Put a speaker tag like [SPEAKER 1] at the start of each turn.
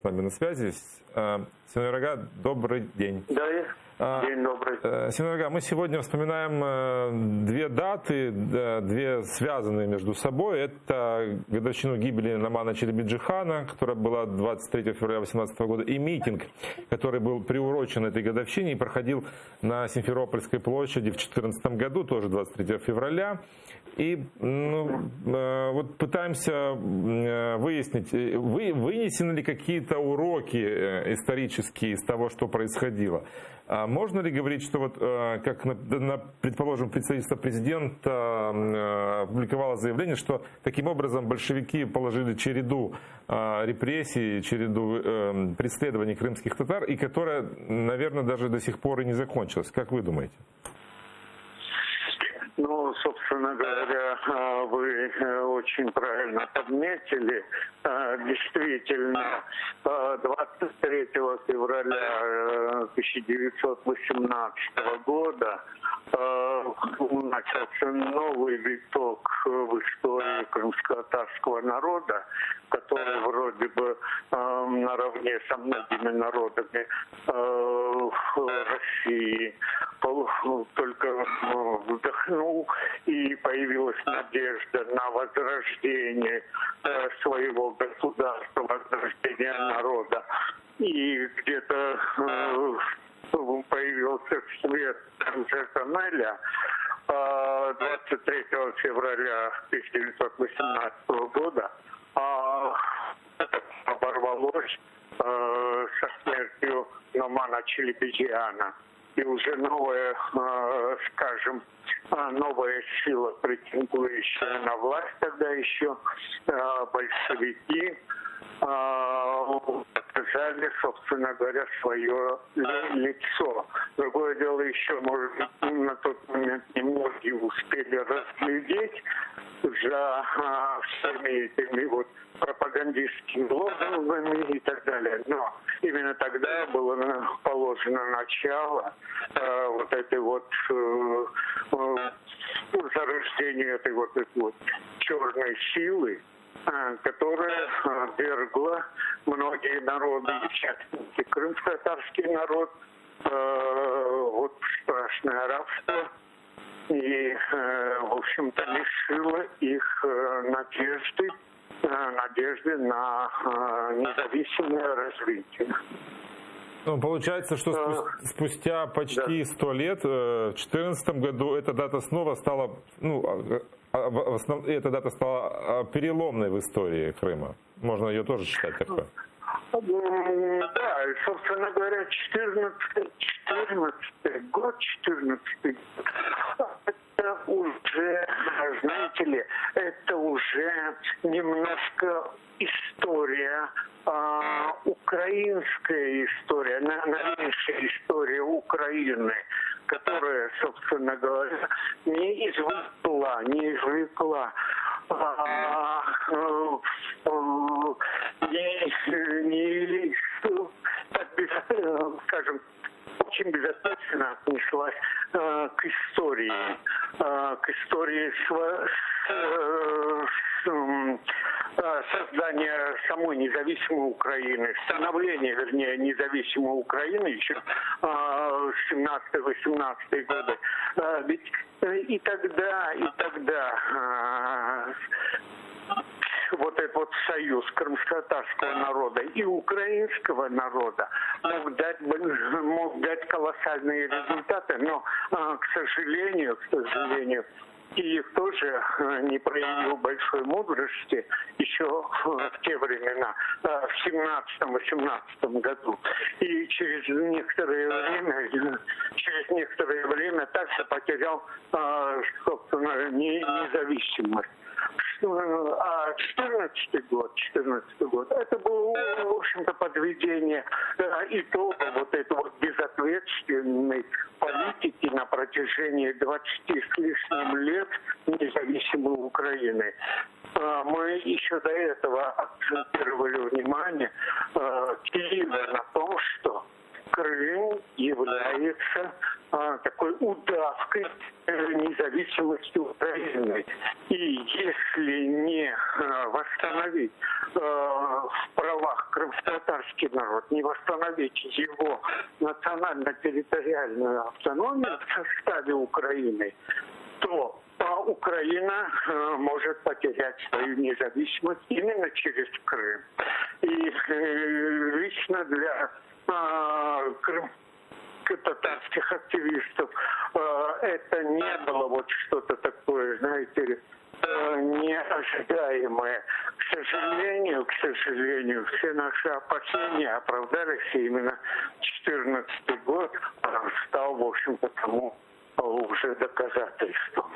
[SPEAKER 1] С вами на связи. Синагога, добрый день.
[SPEAKER 2] Да, день добрый.
[SPEAKER 1] Синагога, мы сегодня вспоминаем две даты, две связанные между собой. Это годовщину гибели Номана Челебиджи-хана, которая была 23 февраля 2018 года, и митинг, который был приурочен этой годовщине и проходил на Симферопольской площади в 2014 году, тоже 23 февраля. И вот пытаемся выяснить, вынесены ли какие-то уроки исторические из того, что происходило. Можно ли говорить, что вот, как, предположим, представительство президента опубликовало заявление, что таким образом большевики положили череду репрессий, череду преследований крымских татар, и которая, наверное, даже до сих пор и не закончилась? Как вы думаете?
[SPEAKER 2] Ну, собственно говоря, вы очень правильно подметили. Действительно, 23 февраля 1918 года начался новый виток в истории крымско-татарского народа, который вроде бы наравне со многими народами России только вдохнул, и появилась надежда на возрождение своего государства, возрождение народа. И где-то появился свет конце тоннеля 23 февраля 1918 года. Это оборвалось со смертью Номана Челебиджи-хана. И уже новая, скажем, новая сила, претендующая на власть, тогда еще большевики, показали, собственно говоря, свое лицо. Другое дело, еще, может быть, на тот момент немногие успели разглядеть за всеми этими вот пропагандистскими лозунгами и так далее. Но именно тогда было положено начало вот этой вот зарождению этой вот черной силы, которая вергла многие народы, в частности крымско-татарский народ, вот страшное рабство, и, в общем-то, лишила их надежды на независимое развитие.
[SPEAKER 1] Ну, получается, что спустя почти 100 лет, в 2014 году, эта дата снова стала, эта дата стала переломной в истории Крыма. Можно ее тоже считать такой.
[SPEAKER 2] Да, собственно говоря, 14 год, это уже, знаете ли, это уже немножко история, украинская история, новейшая история Украины, которая, собственно говоря, не извлекла скажем, очень безответственно отнеслась к истории создания самой независимой Украины, становления, вернее, независимой Украины еще 17-18 годы. Ведь и тогда вот этот вот союз крымско-татарского народа и украинского народа мог дать колоссальные результаты, но, к сожалению, Киев тоже не проявил большой мудрости еще в те времена, в 17-18 году. И через некоторое время также потерял, собственно, независимость. А 14 год, это было, в общем-то, подведение итога вот этой вот безответственной политики на протяжении 20 с лишним лет независимой Украины. Мы еще до этого акцентировали внимание Киева на том, что Крым является такой удавкой независимости Украины. И если не восстановить в правах крымско-татарских украинский народ, не восстановить его национально-территориальную автономию в составе Украины, то Украина может потерять свою независимость именно через Крым. И лично для татарских активистов это не было вот что-то такое, знаете ли, неожидаемое. К сожалению, все наши опасения оправдались, и именно 2014 год стал, в общем-то, тому уже доказательством.